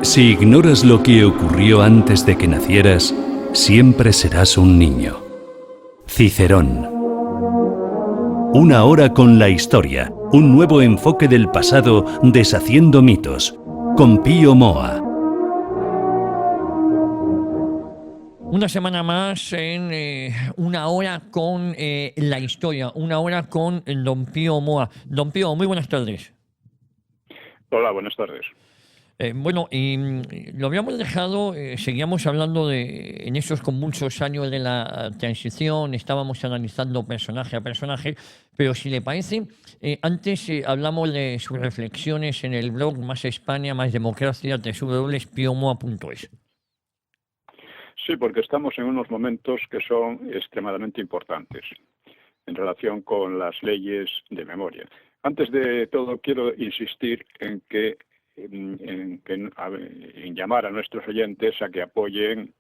Si ignoras lo que ocurrió antes de que nacieras, siempre serás un niño. Cicerón. Una hora con la historia, un nuevo enfoque del pasado deshaciendo mitos, con Pío Moa. Una semana más en una hora con la historia, una hora con don Pío Moa. Don Pío, muy buenas tardes. Hola, buenas tardes. Lo habíamos dejado, seguíamos hablando en esos convulsos años de la transición, estábamos analizando personaje a personaje, pero si le parece, antes hablamos de sus reflexiones en el blog Más España, Más Democracia, www.piomoa.es. Sí, porque estamos en unos momentos que son extremadamente importantes en relación con las leyes de memoria. Antes de todo, quiero insistir en llamar a nuestros oyentes a que apoyen,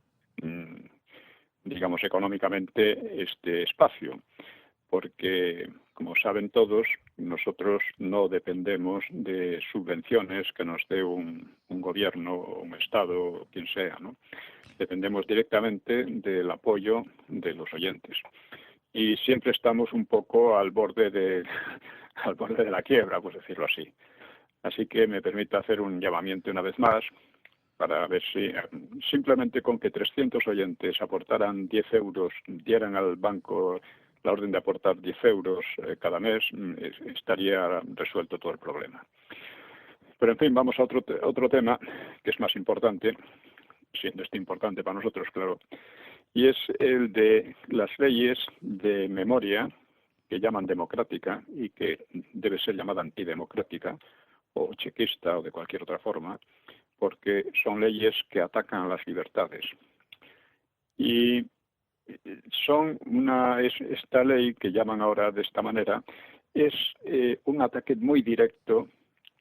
digamos, económicamente este espacio, porque, como saben todos, nosotros no dependemos de subvenciones que nos dé un gobierno o un Estado, quien sea, ¿no? Dependemos directamente del apoyo de los oyentes. Y siempre estamos un poco al borde de la quiebra, por decirlo así. Así que me permito hacer un llamamiento una vez más para ver si simplemente con que 300 oyentes aportaran 10 euros, dieran al banco la orden de aportar 10 euros cada mes, estaría resuelto todo el problema. Pero en fin, vamos a otro tema que es más importante, siendo importante para nosotros, claro, y es el de las leyes de memoria que llaman democrática y que debe ser llamada antidemocrática o chequista o de cualquier otra forma, porque son leyes que atacan las libertades. Y esta ley que llaman ahora de esta manera es un ataque muy directo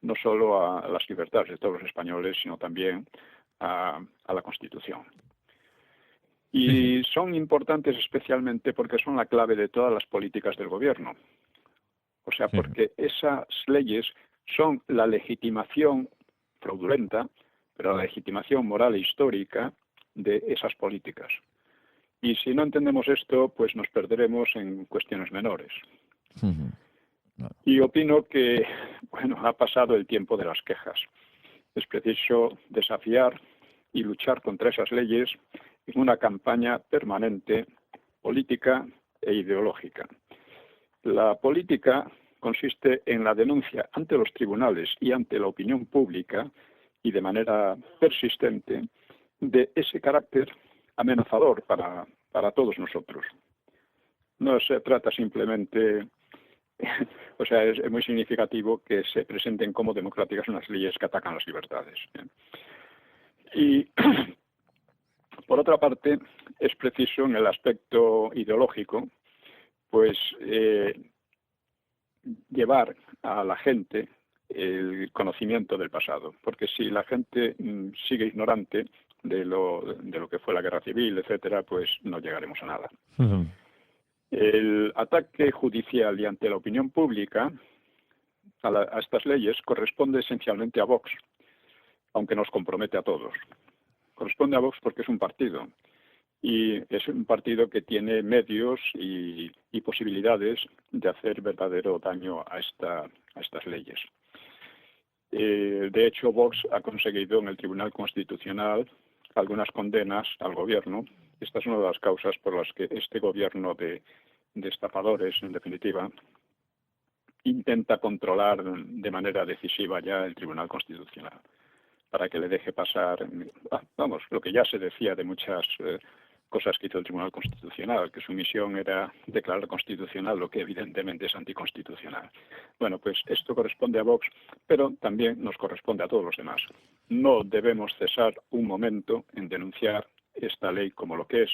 no solo a las libertades de todos los españoles, sino también a la Constitución. Y son importantes especialmente porque son la clave de todas las políticas del gobierno. O sea, porque esas leyes son la legitimación fraudulenta, pero la legitimación moral e histórica de esas políticas. Y si no entendemos esto, pues nos perderemos en cuestiones menores. Y opino que, bueno, ha pasado el tiempo de las quejas. Es preciso desafiar y luchar contra esas leyes en una campaña permanente, política e ideológica. La política consiste en la denuncia ante los tribunales y ante la opinión pública, y de manera persistente, de ese carácter amenazador para todos nosotros. No se trata simplemente, o sea, es muy significativo que se presenten como democráticas unas leyes que atacan las libertades. Y, por otra parte, es preciso en el aspecto ideológico, pues, llevar a la gente el conocimiento del pasado, porque si la gente sigue ignorante de lo que fue la guerra civil, etcétera, pues no llegaremos a nada. El ataque judicial y ante la opinión pública a estas leyes corresponde esencialmente a Vox, aunque nos compromete a todos. Corresponde a Vox porque es un partido, y es un partido que tiene medios y posibilidades de hacer verdadero daño a estas leyes. De hecho, Vox ha conseguido en el Tribunal Constitucional algunas condenas al gobierno. Esta es una de las causas por las que este gobierno de estafadores, en definitiva, intenta controlar de manera decisiva ya el Tribunal Constitucional, para que le deje pasar, vamos, lo que ya se decía de muchas cosas que hizo el Tribunal Constitucional, que su misión era declarar constitucional lo que evidentemente es anticonstitucional. Bueno, pues esto corresponde a Vox, pero también nos corresponde a todos los demás. No debemos cesar un momento en denunciar esta ley como lo que es,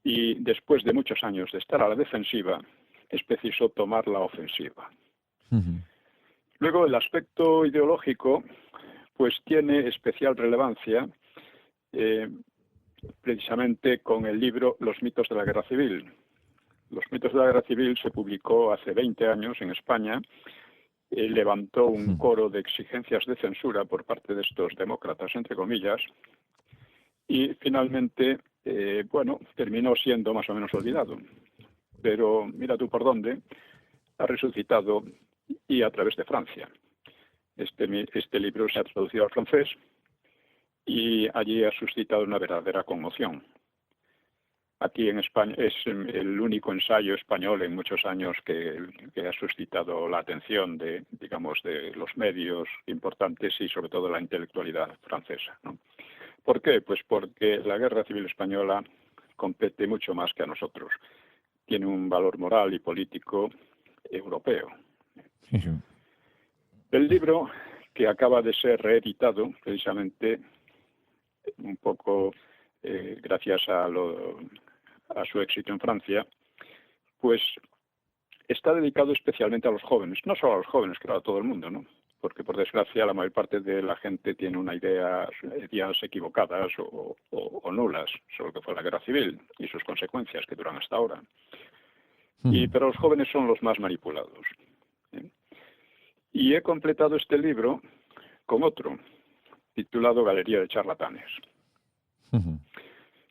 y después de muchos años de estar a la defensiva, es preciso tomar la ofensiva. Luego, el aspecto ideológico pues tiene especial relevancia precisamente con el libro Los mitos de la guerra civil. Los mitos de la guerra civil se publicó hace 20 años en España levantó un coro de exigencias de censura por parte de estos demócratas, entre comillas, y finalmente, bueno, terminó siendo más o menos olvidado. Pero mira tú por dónde, ha resucitado y a través de Francia. Este libro se ha traducido al francés y allí ha suscitado una verdadera conmoción. Aquí en España es el único ensayo español en muchos años que ha suscitado la atención de, digamos, de los medios importantes y sobre todo la intelectualidad francesa, ¿no? ¿Por qué? Pues porque la Guerra Civil Española compete mucho más que a nosotros. Tiene un valor moral y político europeo. Sí, sí. El libro, que acaba de ser reeditado, precisamente un poco gracias a su éxito en Francia, pues está dedicado especialmente a los jóvenes, no solo a los jóvenes, claro, a todo el mundo, ¿no? Porque por desgracia la mayor parte de la gente tiene una ideas equivocadas o nulas sobre lo que fue la guerra civil y sus consecuencias que duran hasta ahora. Pero los jóvenes son los más manipulados. Y he completado este libro con otro, titulado Galería de charlatanes.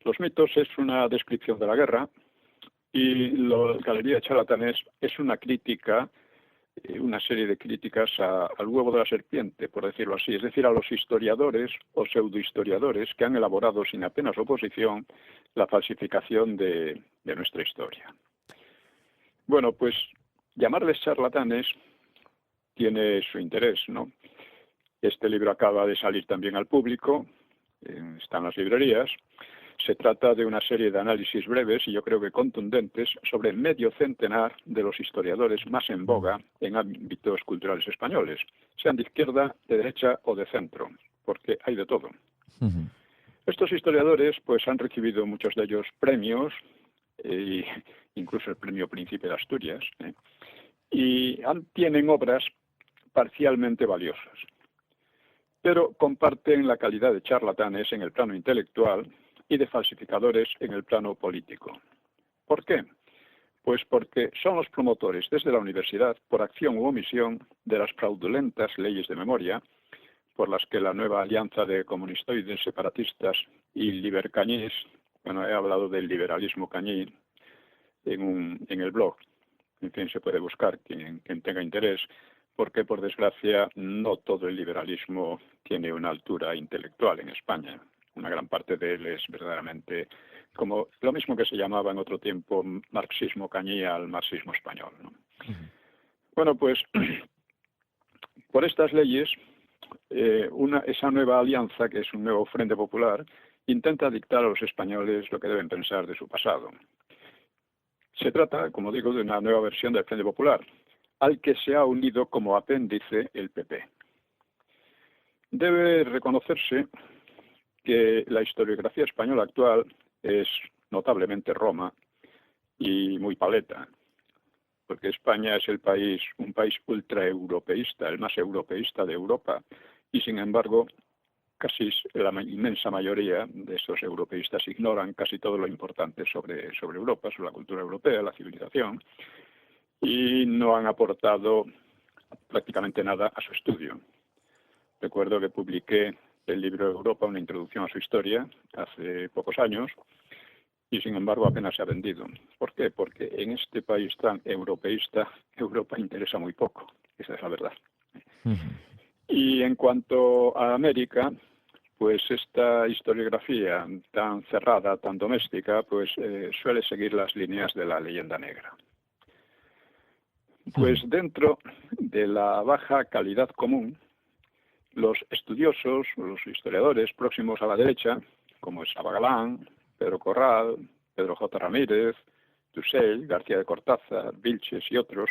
Los mitos es una descripción de la guerra y la Galería de charlatanes es una crítica, una serie de críticas al huevo de la serpiente, por decirlo así, es decir, a los historiadores o pseudohistoriadores que han elaborado sin apenas oposición la falsificación de nuestra historia. Bueno, pues llamarles charlatanes tiene su interés, ¿no? Este libro acaba de salir también al público, está en las librerías. Se trata de una serie de análisis breves y yo creo que contundentes sobre medio centenar de los historiadores más en boga en ámbitos culturales españoles, sean de izquierda, de derecha o de centro, porque hay de todo. Estos historiadores pues han recibido muchos de ellos premios, incluso el premio Príncipe de Asturias, y tienen obras parcialmente valiosas, pero comparten la calidad de charlatanes en el plano intelectual y de falsificadores en el plano político. ¿Por qué? Pues porque son los promotores desde la universidad, por acción u omisión, de las fraudulentas leyes de memoria, por las que la nueva alianza de comunistoides, separatistas y libercañís, bueno, he hablado del liberalismo cañí en el blog, en fin, se puede buscar quien tenga interés, porque por desgracia no todo el liberalismo tiene una altura intelectual en España. Una gran parte de él es verdaderamente como lo mismo que se llamaba en otro tiempo marxismo cañí al marxismo español, ¿no? Bueno, pues por estas leyes, esa nueva alianza, que es un nuevo Frente Popular, intenta dictar a los españoles lo que deben pensar de su pasado. Se trata, como digo, de una nueva versión del Frente Popular, al que se ha unido como apéndice el PP. Debe reconocerse que la historiografía española actual es notablemente Roma y muy paleta, porque España es un país ultraeuropeísta, el más europeísta de Europa, y sin embargo casi la inmensa mayoría de estos europeístas ignoran casi todo lo importante sobre Europa, sobre la cultura europea, la civilización, y no han aportado prácticamente nada a su estudio. Recuerdo que publiqué el libro Europa, una introducción a su historia, hace pocos años, y sin embargo apenas se ha vendido. ¿Por qué? Porque en este país tan europeísta, Europa interesa muy poco, esa es la verdad. Y en cuanto a América, pues esta historiografía tan cerrada, tan doméstica, pues suele seguir las líneas de la leyenda negra. Pues dentro de la baja calidad común, los estudiosos, los historiadores próximos a la derecha, como Saba Galán, Pedro Corral, Pedro J. Ramírez, Dussel, García de Cortázar, Vilches y otros,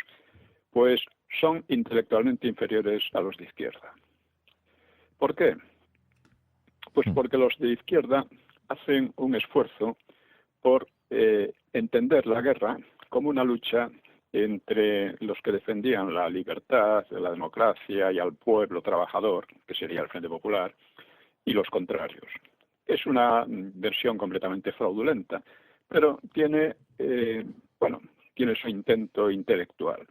pues son intelectualmente inferiores a los de izquierda. ¿Por qué? Pues porque los de izquierda hacen un esfuerzo por entender la guerra como una lucha entre los que defendían la libertad, la democracia y al pueblo trabajador, que sería el Frente Popular, y los contrarios. Es una versión completamente fraudulenta, pero tiene su intento intelectual.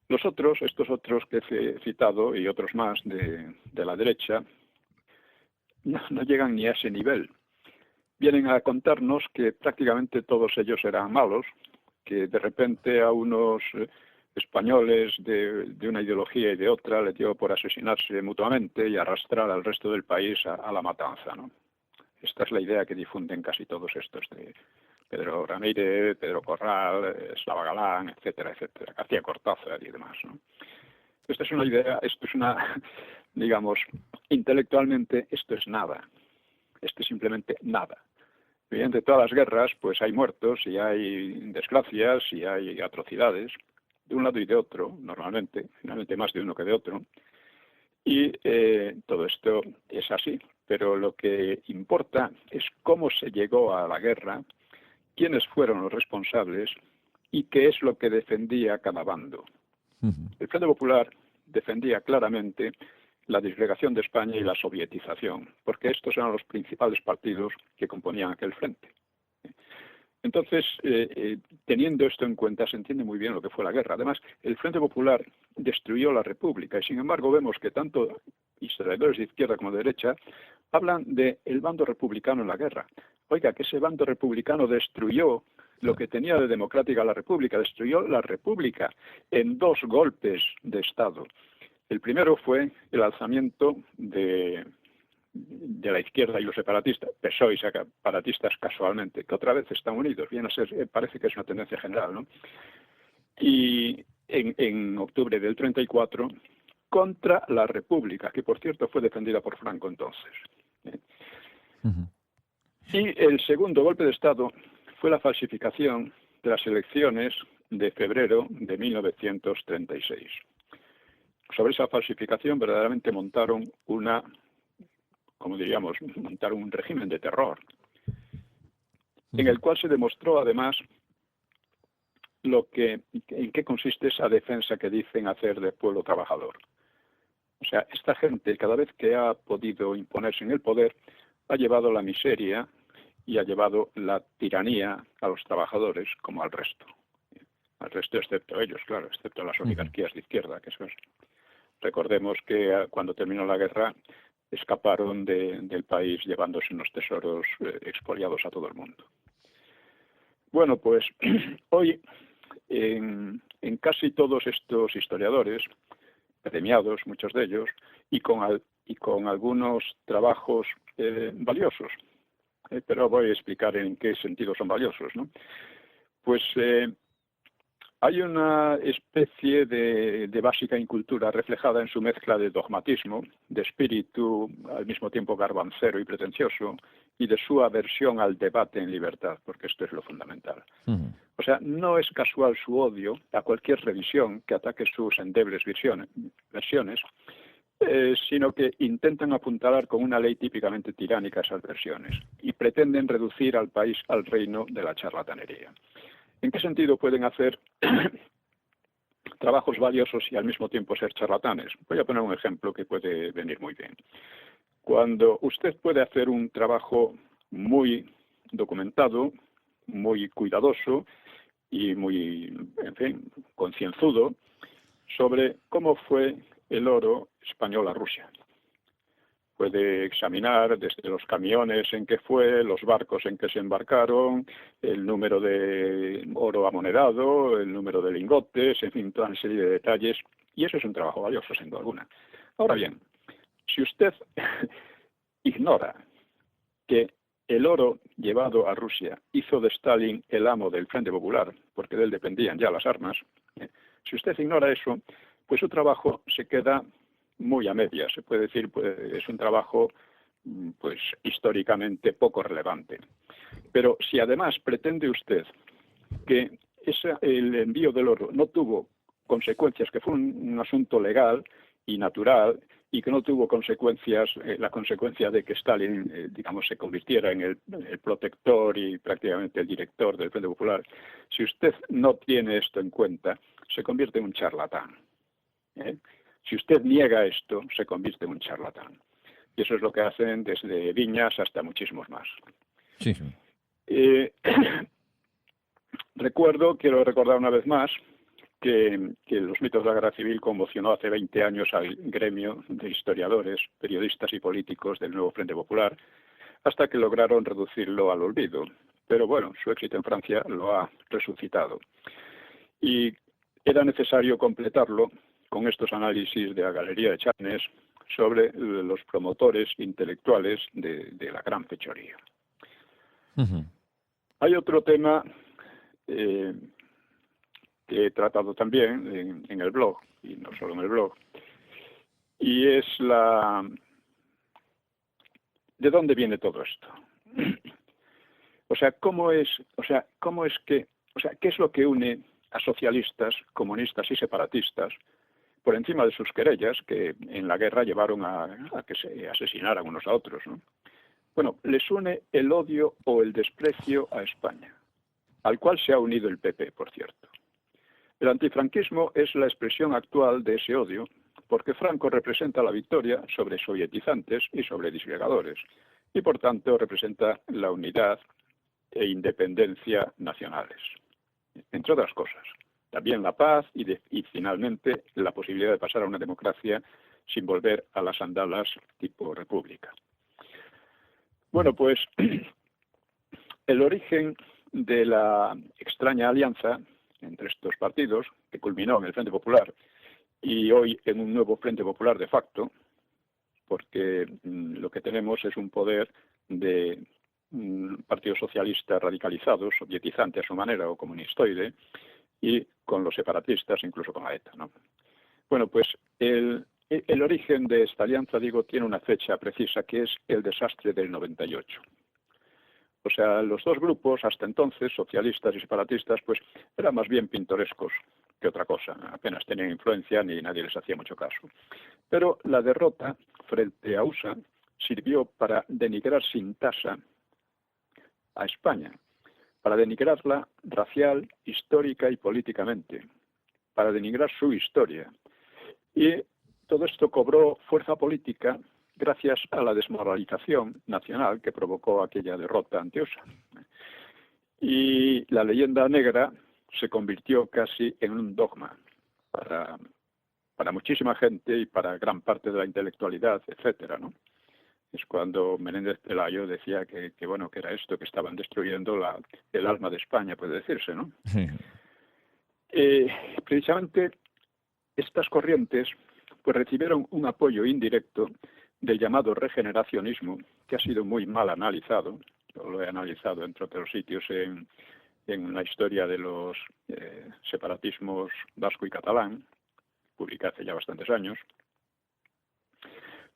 Los otros, estos otros que he citado y otros más de la derecha, no llegan ni a ese nivel. Vienen a contarnos que prácticamente todos ellos eran malos, que de repente a unos españoles de una ideología y de otra les dio por asesinarse mutuamente y arrastrar al resto del país a la matanza, ¿no? Esta es la idea que difunden casi todos estos de Pedro Ramírez, Pedro Corral, Slava Galán, etcétera, etcétera, García Cortázar y demás, ¿no? Esta es una idea, esto es una, digamos, intelectualmente esto es nada. Esto es simplemente nada. Mediante todas las guerras, pues hay muertos y hay desgracias y hay atrocidades, de un lado y de otro, normalmente, finalmente más de uno que de otro, y todo esto es así. Pero lo que importa es cómo se llegó a la guerra, quiénes fueron los responsables y qué es lo que defendía cada bando. El Frente Popular defendía claramente la disgregación de España y la sovietización, porque estos eran los principales partidos que componían aquel frente. Entonces, teniendo esto en cuenta, se entiende muy bien lo que fue la guerra. Además, el Frente Popular destruyó la República y, sin embargo, vemos que tanto historiadores de izquierda como de derecha hablan del bando republicano en la guerra. Oiga, que ese bando republicano destruyó lo que tenía de democrática la República, destruyó la República en 2 golpes de Estado. El primero fue el alzamiento de la izquierda y los separatistas, PSOE y separatistas casualmente, que otra vez están unidos, viene a ser, parece que es una tendencia general, ¿no? Y en octubre del 34, contra la República, que por cierto fue defendida por Franco entonces. Y el segundo golpe de Estado fue la falsificación de las elecciones de febrero de 1936. Sobre esa falsificación verdaderamente montaron montaron un régimen de terror, en el cual se demostró además en qué consiste esa defensa que dicen hacer del pueblo trabajador. O sea, esta gente, cada vez que ha podido imponerse en el poder, ha llevado la miseria y ha llevado la tiranía a los trabajadores como al resto. Al resto excepto ellos, claro, excepto las oligarquías de izquierda, que eso es. Recordemos que cuando terminó la guerra escaparon del país llevándose unos tesoros expoliados a todo el mundo. Bueno, pues hoy en casi todos estos historiadores, premiados muchos de ellos, y con algunos trabajos valiosos, pero voy a explicar en qué sentido son valiosos, ¿no? Pues hay una especie de básica incultura reflejada en su mezcla de dogmatismo, de espíritu al mismo tiempo garbancero y pretencioso, y de su aversión al debate en libertad, porque esto es lo fundamental. O sea, no es casual su odio a cualquier revisión que ataque sus endebles versiones, sino que intentan apuntalar con una ley típicamente tiránica esas versiones y pretenden reducir al país al reino de la charlatanería. ¿En qué sentido pueden hacer trabajos valiosos y al mismo tiempo ser charlatanes? Voy a poner un ejemplo que puede venir muy bien. Cuando usted puede hacer un trabajo muy documentado, muy cuidadoso y muy, en fin, concienzudo sobre cómo fue el oro español a Rusia. Puede examinar desde los camiones en que fue, los barcos en que se embarcaron, el número de oro amonedado, el número de lingotes, en fin, toda una serie de detalles. Y eso es un trabajo valioso, sin duda alguna. Ahora bien, si usted ignora que el oro llevado a Rusia hizo de Stalin el amo del Frente Popular, porque de él dependían ya las armas, si usted ignora eso, pues su trabajo se queda muy a medias. Se puede decir, pues, es un trabajo pues históricamente poco relevante. Pero si además pretende usted que el envío del oro no tuvo consecuencias, que fue un asunto legal y natural, y que no tuvo consecuencias, la consecuencia de que Stalin, digamos, se convirtiera en el protector y prácticamente el director del Frente Popular, si usted no tiene esto en cuenta, se convierte en un charlatán. Si usted niega esto, se convierte en un charlatán. Y eso es lo que hacen desde Viñas hasta muchísimos más. Sí. Quiero recordar una vez más, que los mitos de la guerra civil conmocionó hace 20 años al gremio de historiadores, periodistas y políticos del nuevo Frente Popular, hasta que lograron reducirlo al olvido. Pero bueno, su éxito en Francia lo ha resucitado. Y era necesario completarlo con estos análisis de la Galería de Charnés sobre los promotores intelectuales de la gran fechoría. Hay otro tema que he tratado también en el blog, y no solo en el blog, y es ¿de dónde viene todo esto? ¿Qué es lo que une a socialistas, comunistas y separatistas por encima de sus querellas que en la guerra llevaron a que se asesinaran unos a otros, ¿no? Bueno, les une el odio o el desprecio a España, al cual se ha unido el PP, por cierto. El antifranquismo es la expresión actual de ese odio, porque Franco representa la victoria sobre sovietizantes y sobre disgregadores, y por tanto representa la unidad e independencia nacionales, entre otras cosas. También la paz y finalmente la posibilidad de pasar a una democracia sin volver a las andalas tipo república. Bueno, pues el origen de la extraña alianza entre estos partidos, que culminó en el Frente Popular y hoy en un nuevo Frente Popular de facto, porque lo que tenemos es un poder de partido socialista radicalizado, sovietizante a su manera o comunistoide, y con los separatistas, incluso con la ETA, ¿no? Bueno, pues el origen de esta alianza, digo, tiene una fecha precisa, que es el desastre del 98. O sea, los dos grupos, hasta entonces, socialistas y separatistas, pues eran más bien pintorescos que otra cosa. Apenas tenían influencia ni nadie les hacía mucho caso. Pero la derrota frente a USA sirvió para denigrar sin tasa a España, para denigrarla racial, histórica y políticamente, para denigrar su historia. Y todo esto cobró fuerza política gracias a la desmoralización nacional que provocó aquella derrota ante USA. Y la leyenda negra se convirtió casi en un dogma para muchísima gente y para gran parte de la intelectualidad, etcétera, ¿no? Es cuando Menéndez Pelayo decía que era esto, que estaban destruyendo el alma de España, puede decirse, ¿no? Sí. Precisamente estas corrientes pues recibieron un apoyo indirecto del llamado regeneracionismo, que ha sido muy mal analizado. Yo lo he analizado, entre otros sitios, en la historia de los separatismos vasco y catalán, publicada hace ya bastantes años.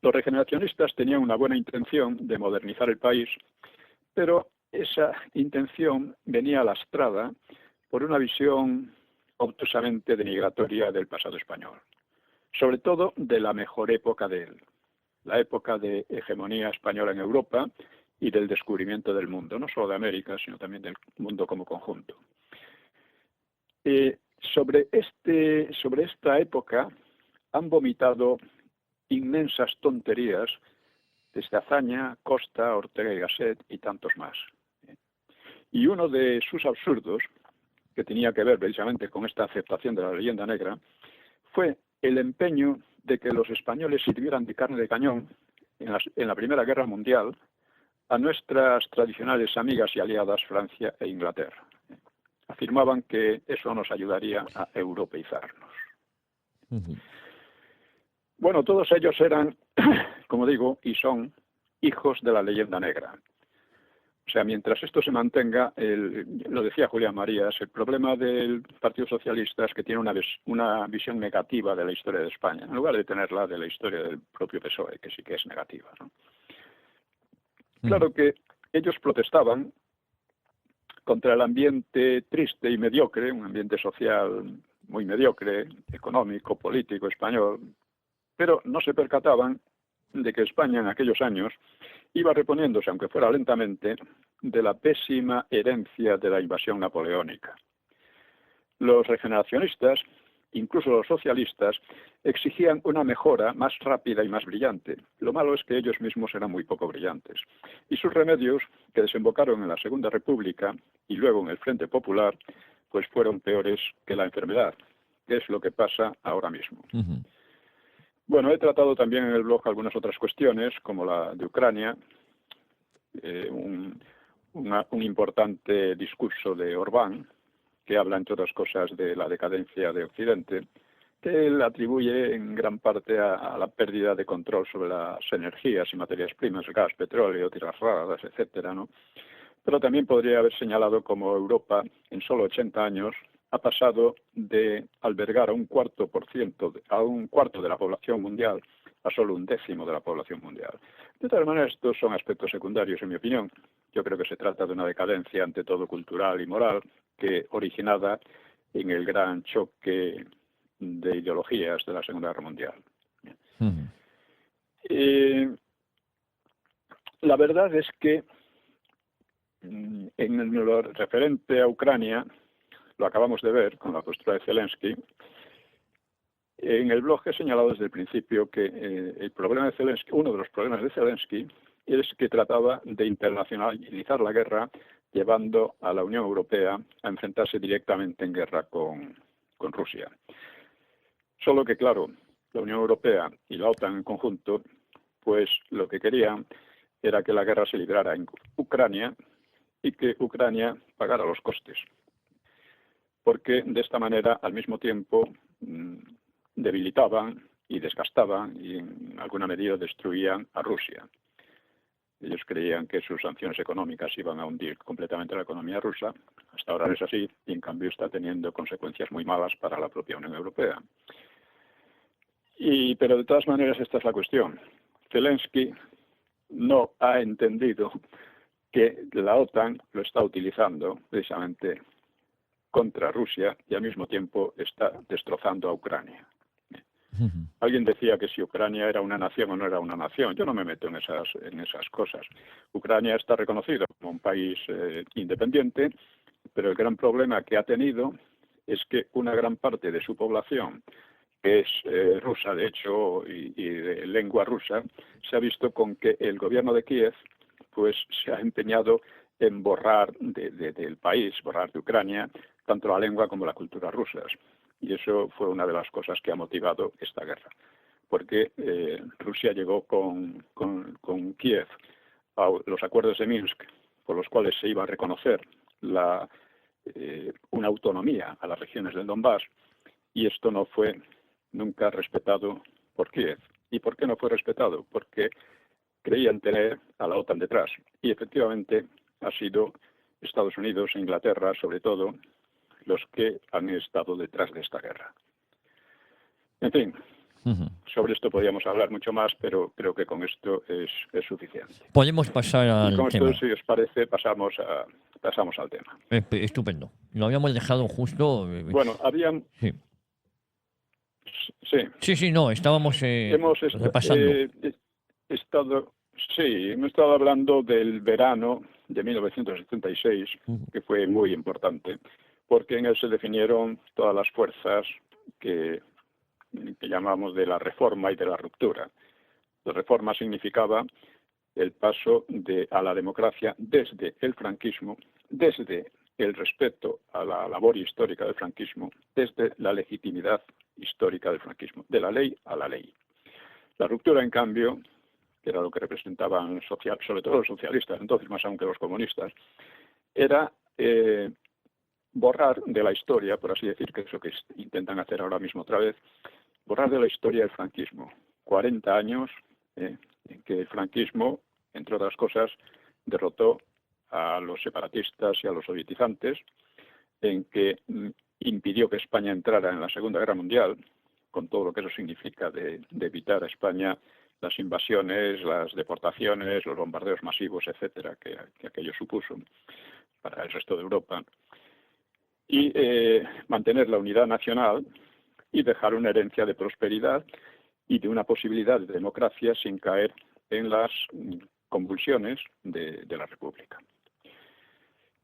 Los regeneracionistas tenían una buena intención de modernizar el país, pero esa intención venía lastrada por una visión obtusamente denigratoria del pasado español, sobre todo de la mejor época de él, la época de hegemonía española en Europa y del descubrimiento del mundo, no solo de América, sino también del mundo como conjunto. Sobre esta época han vomitado inmensas tonterías desde Azaña, Costa, Ortega y Gasset y tantos más. Y uno de sus absurdos, que tenía que ver precisamente con esta aceptación de la leyenda negra, fue el empeño de que los españoles sirvieran de carne de cañón en la Primera Guerra Mundial a nuestras tradicionales amigas y aliadas Francia e Inglaterra. Afirmaban que eso nos ayudaría a europeizarnos. Bueno, todos ellos eran, como digo, y son hijos de la leyenda negra. O sea, mientras esto se mantenga, lo decía Julián Marías, el problema del Partido Socialista es que tiene una visión negativa de la historia de España, en lugar de tenerla de la historia del propio PSOE, que sí que es negativa, ¿no? Claro que ellos protestaban contra el ambiente triste y mediocre, un ambiente social muy mediocre, económico, político, español, pero no se percataban de que España en aquellos años iba reponiéndose, aunque fuera lentamente, de la pésima herencia de la invasión napoleónica. Los regeneracionistas, incluso los socialistas, exigían una mejora más rápida y más brillante. Lo malo es que ellos mismos eran muy poco brillantes. Y sus remedios, que desembocaron en la Segunda República y luego en el Frente Popular, pues fueron peores que la enfermedad, qué es lo que pasa ahora mismo. Ujú. Bueno, he tratado también en el blog algunas otras cuestiones, como la de Ucrania, un importante discurso de Orbán, que habla, entre otras cosas, de la decadencia de Occidente, que él atribuye en gran parte a la pérdida de control sobre las energías y materias primas, gas, petróleo, tierras raras, etcétera, ¿no? Pero también podría haber señalado como Europa, en solo 80 años, ha pasado de albergar a un cuarto de la población mundial a solo un décimo de la población mundial. De todas maneras, estos son aspectos secundarios, en mi opinión. Yo creo que se trata de una decadencia, ante todo cultural y moral, que originada en el gran choque de ideologías de la Segunda Guerra Mundial. Ujú. La verdad es que en lo referente a Ucrania, lo acabamos de ver con la postura de Zelensky. En el blog he señalado desde el principio que el problema de Zelensky, uno de los problemas de Zelensky, es que trataba de internacionalizar la guerra, llevando a la Unión Europea a enfrentarse directamente en guerra con Rusia. Solo que, claro, la Unión Europea y la OTAN en conjunto, pues lo que querían era que la guerra se librara en Ucrania y que Ucrania pagara los costes, porque de esta manera, al mismo tiempo, debilitaban y desgastaban y en alguna medida destruían a Rusia. Ellos creían que sus sanciones económicas iban a hundir completamente la economía rusa. Hasta ahora no es así y en cambio está teniendo consecuencias muy malas para la propia Unión Europea. Pero de todas maneras esta es la cuestión. Zelensky no ha entendido que la OTAN lo está utilizando precisamente contra Rusia y al mismo tiempo está destrozando a Ucrania. Alguien decía que si Ucrania era una nación o no era una nación. Yo no me meto en esas cosas. Ucrania está reconocido como un país independiente, pero el gran problema que ha tenido es que una gran parte de su población, que es rusa, de hecho, y de lengua rusa, se ha visto con que el gobierno de Kiev pues se ha empeñado en borrar del país, borrar de Ucrania, tanto la lengua como la cultura rusas. Y eso fue una de las cosas que ha motivado esta guerra. Porque Rusia llegó con Kiev a los acuerdos de Minsk, por los cuales se iba a reconocer una autonomía a las regiones del Donbass, y esto no fue nunca respetado por Kiev. ¿Y por qué no fue respetado? Porque creían tener a la OTAN detrás. Y efectivamente ha sido Estados Unidos e Inglaterra, sobre todo, los que han estado detrás de esta guerra. En fin, sobre esto podríamos hablar mucho más, pero creo que con esto es suficiente. Podemos pasar Y al con tema. esto, si os parece, pasamos al tema. Estupendo. Lo habíamos dejado justo. Bueno, Sí. Sí. Sí, no, estábamos Hemos repasando. hemos estado hablando del verano de 1976, que fue muy importante, porque en él se definieron todas las fuerzas que llamamos de la reforma y de la ruptura. La reforma significaba el paso a la democracia desde el franquismo, desde el respeto a la labor histórica del franquismo, desde la legitimidad histórica del franquismo, de la ley a la ley. La ruptura, en cambio, que era lo que representaban sobre todo los socialistas, entonces más aún que los comunistas, era borrar de la historia, por así decir, que es lo que intentan hacer ahora mismo otra vez, borrar de la historia el franquismo. 40 años en que el franquismo, entre otras cosas, derrotó a los separatistas y a los sovietizantes, en que impidió que España entrara en la Segunda Guerra Mundial, con todo lo que eso significa de evitar a España las invasiones, las deportaciones, los bombardeos masivos, etcétera, que aquello supuso para el resto de Europa, y mantener la unidad nacional y dejar una herencia de prosperidad y de una posibilidad de democracia sin caer en las convulsiones de la República.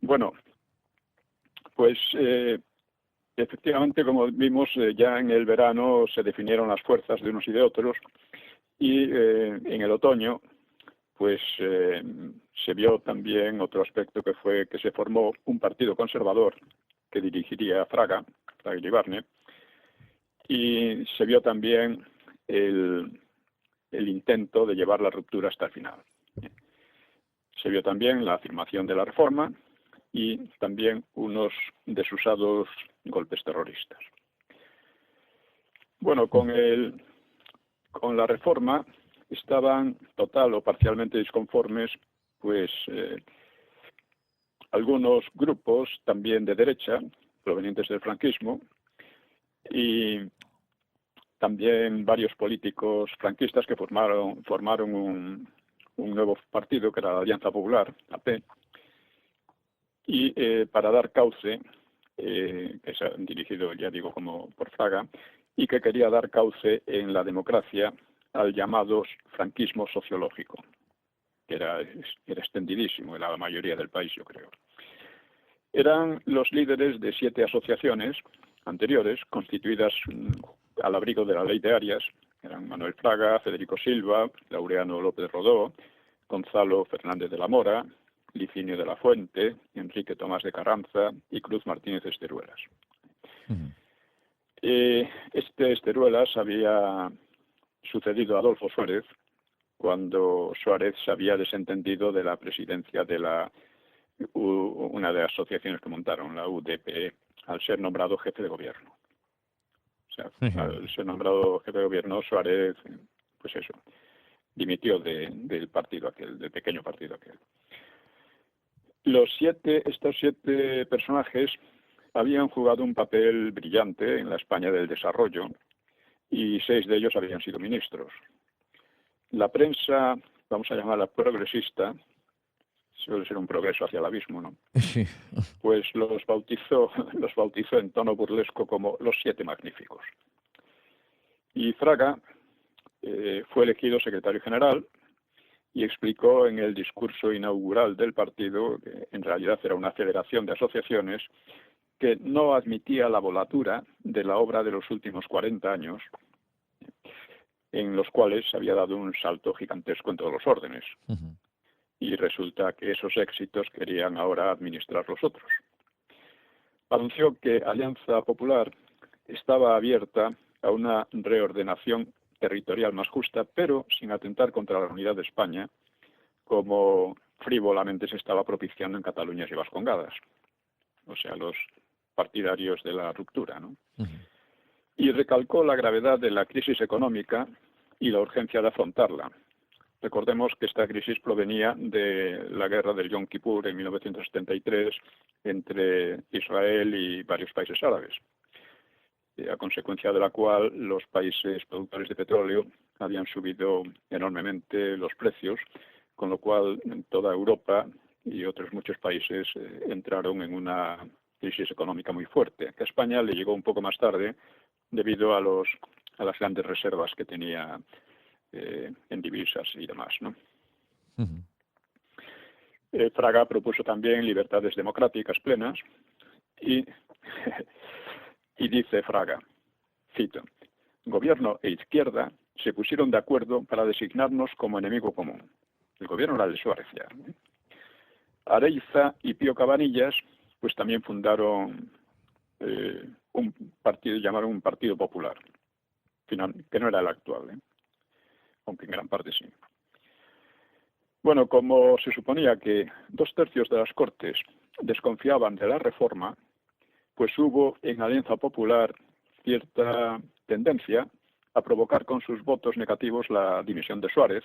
Bueno, pues efectivamente, como vimos, ya en el verano se definieron las fuerzas de unos y de otros, y en el otoño pues se vio también otro aspecto, que fue que se formó un partido conservador que dirigiría Fraga Iribarne, y se vio también el intento de llevar la ruptura hasta el final. Se vio también la afirmación de la reforma y también unos desusados golpes terroristas. Bueno, con la reforma estaban total o parcialmente disconformes, pues algunos grupos también de derecha, provenientes del franquismo, y también varios políticos franquistas que formaron un nuevo partido que era la Alianza Popular, AP, y para dar cauce, que es dirigido, ya digo, como por Fraga, y que quería dar cauce en la democracia al llamado franquismo sociológico, que era extendidísimo en la mayoría del país, yo creo. Eran los líderes de 7 asociaciones anteriores, constituidas al abrigo de la ley de Arias. Eran Manuel Fraga, Federico Silva, Laureano López Rodó, Gonzalo Fernández de la Mora, Licinio de la Fuente, Enrique Tomás de Carranza y Cruz Martínez Esteruelas. Este Esteruelas había sucedido a Adolfo Suárez cuando Suárez se había desentendido de la presidencia de una de las asociaciones que montaron, la UDPE, al ser nombrado jefe de gobierno. O sea, al ser nombrado jefe de gobierno, Suárez, pues eso, dimitió del partido aquel, del pequeño partido aquel. Estos 7 personajes habían jugado un papel brillante en la España del desarrollo y 6 de ellos habían sido ministros. La prensa, vamos a llamarla progresista, suele ser un progreso hacia el abismo, ¿no? Sí. Pues los bautizó en tono burlesco como los 7 magníficos. Y Fraga fue elegido secretario general y explicó en el discurso inaugural del partido, que en realidad era una federación de asociaciones, que no admitía la volatura de la obra de los últimos 40 años, en los cuales se había dado un salto gigantesco en todos los órdenes. Y resulta que esos éxitos querían ahora administrar los otros. Anunció que Alianza Popular estaba abierta a una reordenación territorial más justa, pero sin atentar contra la unidad de España, como frívolamente se estaba propiciando en Cataluña y Vascongadas. O sea, los partidarios de la ruptura, ¿no? Y recalcó la gravedad de la crisis económica y la urgencia de afrontarla. Recordemos que esta crisis provenía de la guerra del Yom Kippur en 1973 entre Israel y varios países árabes, a consecuencia de la cual los países productores de petróleo habían subido enormemente los precios, con lo cual toda Europa y otros muchos países entraron en una crisis económica muy fuerte, que a España le llegó un poco más tarde debido a las grandes reservas que tenía en divisas y demás, ¿no? Fraga propuso también libertades democráticas plenas y dice Fraga, cito, gobierno e izquierda se pusieron de acuerdo para designarnos como enemigo común. El gobierno era el de Suárez ya, ¿no? Areiza y Pío Cabanillas pues también fundaron un partido, llamaron un Partido Popular, que no era el actual, aunque en gran parte sí. Bueno, como se suponía que 2/3 de las Cortes desconfiaban de la reforma, pues hubo en Alianza Popular cierta tendencia a provocar con sus votos negativos la dimisión de Suárez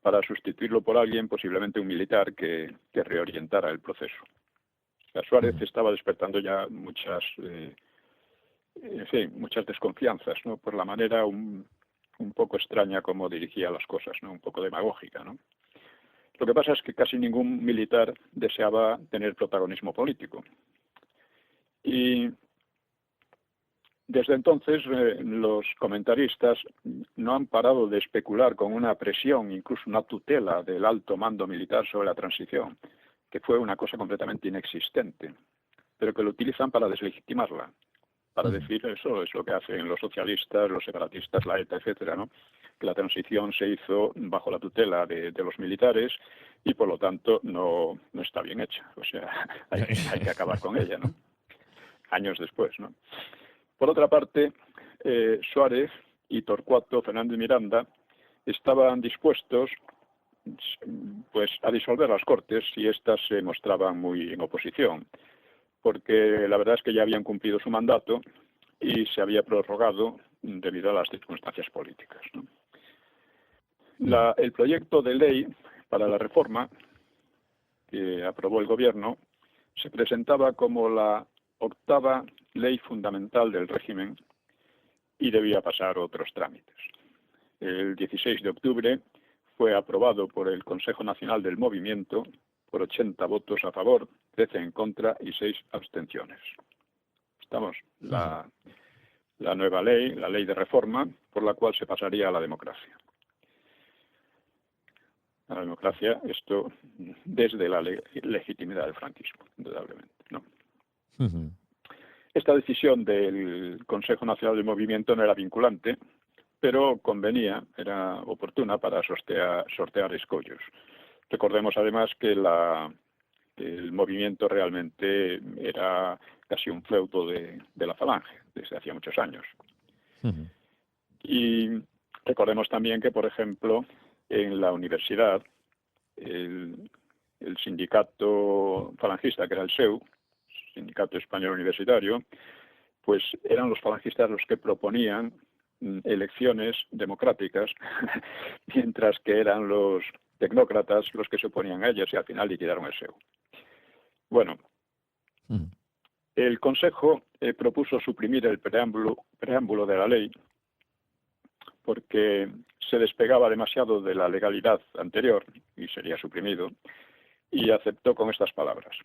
para sustituirlo por alguien, posiblemente un militar, que reorientara el proceso. O sea, Suárez estaba despertando ya muchas desconfianzas, ¿no? Por la manera un poco extraña como dirigía las cosas, ¿no? Un poco demagógica, ¿no? Lo que pasa es que casi ningún militar deseaba tener protagonismo político. Y desde entonces los comentaristas no han parado de especular con una presión, incluso una tutela del alto mando militar sobre la transición, que fue una cosa completamente inexistente, pero que lo utilizan para deslegitimarla, para decir eso es lo que hacen los socialistas, los separatistas, la ETA, etcétera, ¿no? Que la transición se hizo bajo la tutela de los militares y por lo tanto no está bien hecha. O sea, hay que acabar con ella, ¿no? Años después, ¿no? Por otra parte, Suárez y Torcuato Fernández Miranda estaban dispuestos pues a disolver las Cortes si éstas se mostraban muy en oposición, porque la verdad es que ya habían cumplido su mandato y se había prorrogado debido a las circunstancias políticas, ¿no? El proyecto de ley para la reforma que aprobó el Gobierno se presentaba como la 8ª ley fundamental del régimen y debía pasar otros trámites. El 16 de octubre fue aprobado por el Consejo Nacional del Movimiento por 80 votos a favor, 13 en contra y 6 abstenciones. Estamos, la nueva ley, la ley de reforma, por la cual se pasaría a la democracia. A la democracia, esto desde la legitimidad del franquismo, indudablemente, ¿no? Esta decisión del Consejo Nacional del Movimiento no era vinculante, pero convenía, era oportuna para sortear escollos. Recordemos además que el movimiento realmente era casi un feudo de la Falange desde hacía muchos años. Y recordemos también que, por ejemplo, en la universidad, el sindicato falangista, que era el SEU, Sindicato Español Universitario, pues eran los falangistas los que proponían elecciones democráticas, mientras que eran los tecnócratas los que se oponían a ellas y al final liquidaron el SEU. Bueno, el Consejo propuso suprimir el preámbulo de la ley porque se despegaba demasiado de la legalidad anterior y sería suprimido, y aceptó con estas palabras: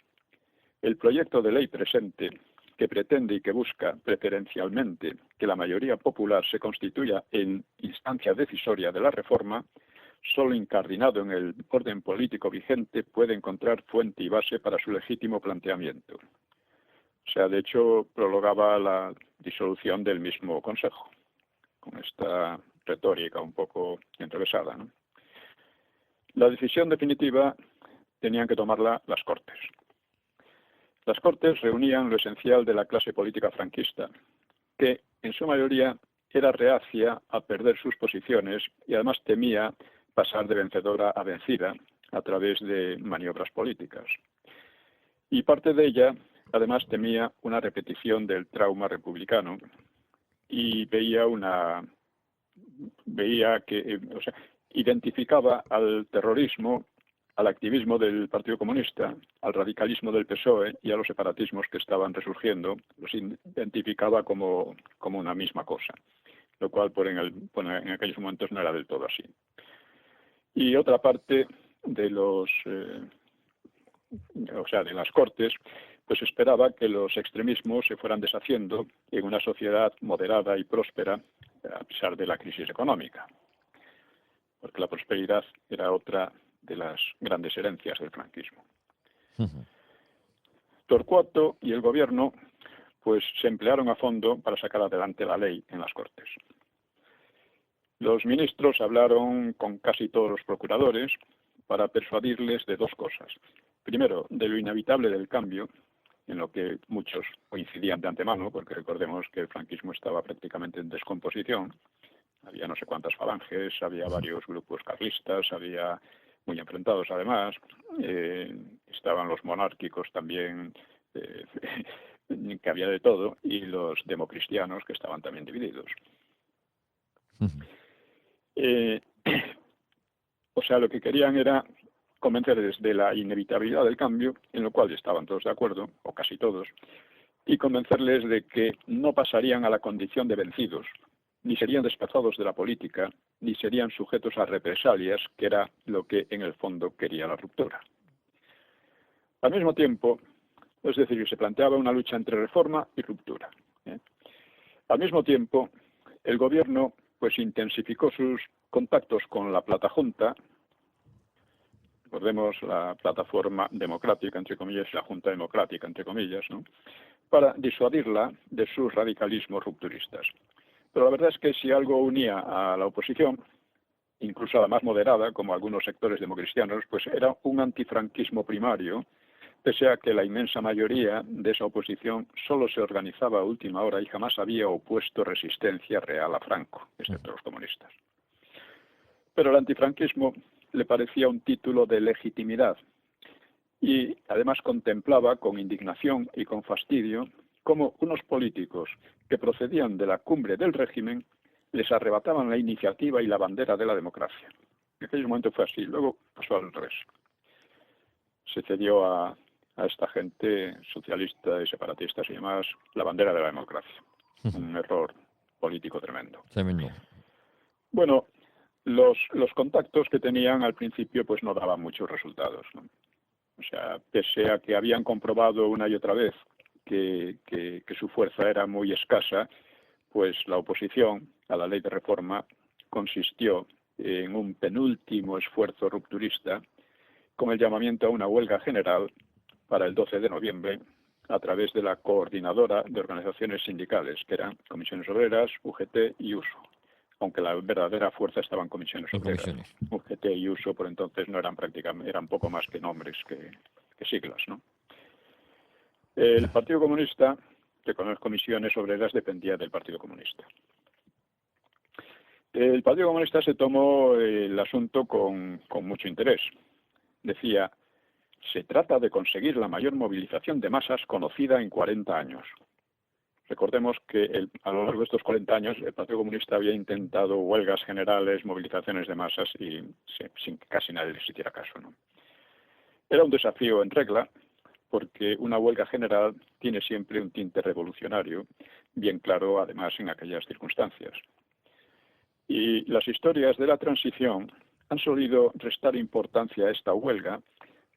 el proyecto de ley presente, que pretende y que busca preferencialmente que la mayoría popular se constituya en instancia decisoria de la reforma, solo incardinado en el orden político vigente puede encontrar fuente y base para su legítimo planteamiento. O sea, de hecho, prologaba la disolución del mismo Consejo, con esta retórica un poco enrevesada, ¿no? La decisión definitiva tenían que tomarla las Cortes. Las Cortes reunían lo esencial de la clase política franquista, que en su mayoría era reacia a perder sus posiciones y además temía pasar de vencedora a vencida a través de maniobras políticas. Y parte de ella, además, temía una repetición del trauma republicano y identificaba al terrorismo, al activismo del Partido Comunista, al radicalismo del PSOE y a los separatismos que estaban resurgiendo, los identificaba como una misma cosa, lo cual en aquellos momentos no era del todo así. Y otra parte de de las Cortes, pues esperaba que los extremismos se fueran deshaciendo en una sociedad moderada y próspera a pesar de la crisis económica, porque la prosperidad era otra de las grandes herencias del franquismo. Torcuato y el Gobierno pues se emplearon a fondo para sacar adelante la ley en las Cortes. Los ministros hablaron con casi todos los procuradores para persuadirles de dos cosas. Primero, de lo inevitable del cambio, en lo que muchos coincidían de antemano, porque recordemos que el franquismo estaba prácticamente en descomposición. Había no sé cuántas falanges, había varios grupos carlistas, había muy enfrentados además, estaban los monárquicos también, que había de todo, y los democristianos que estaban también divididos. O sea, lo que querían era convencerles de la inevitabilidad del cambio, en lo cual estaban todos de acuerdo, o casi todos, y convencerles de que no pasarían a la condición de vencidos, ni serían desplazados de la política, ni serían sujetos a represalias, que era lo que en el fondo quería la ruptura. Al mismo tiempo, es decir, se planteaba una lucha entre reforma y ruptura. Al mismo tiempo, el Gobierno pues intensificó sus contactos con la Platajunta. Recordemos la plataforma democrática, entre comillas, la Junta Democrática, entre comillas, ¿no?, para disuadirla de sus radicalismos rupturistas. Pero la verdad es que si algo unía a la oposición, incluso a la más moderada, como algunos sectores democristianos, pues era un antifranquismo primario pese a que la inmensa mayoría de esa oposición solo se organizaba a última hora y jamás había opuesto resistencia real a Franco, excepto los comunistas. Pero el antifranquismo le parecía un título de legitimidad y además contemplaba con indignación y con fastidio cómo unos políticos que procedían de la cumbre del régimen les arrebataban la iniciativa y la bandera de la democracia. En aquel momento fue así, luego pasó al revés. Se cedió a esta gente socialista y separatista y demás la bandera de la democracia. Un error político tremendo. Tremendo. Bueno, los contactos que tenían al principio pues no daban muchos resultados, ¿no? O sea, pese a que habían comprobado una y otra vez que su fuerza era muy escasa, pues la oposición a la ley de reforma consistió en un penúltimo esfuerzo rupturista con el llamamiento a una huelga general para el 12 de noviembre a través de la coordinadora de organizaciones sindicales, que eran Comisiones Obreras, UGT y USO, aunque la verdadera fuerza estaba en Comisiones Obreras. UGT y USO por entonces no eran prácticamente, eran poco más que nombres que siglas, ¿no? El Partido Comunista, que con las Comisiones Obreras dependía del Partido Comunista. El Partido Comunista se tomó el asunto con mucho interés. Decía, se trata de conseguir la mayor movilización de masas conocida en 40 años. Recordemos que a lo largo de estos 40 años el Partido Comunista había intentado huelgas generales, movilizaciones de masas y sin que casi nadie les hiciera caso, ¿no? Era un desafío en regla, porque una huelga general tiene siempre un tinte revolucionario, bien claro además en aquellas circunstancias. Y las historias de la transición han solido restar importancia a esta huelga,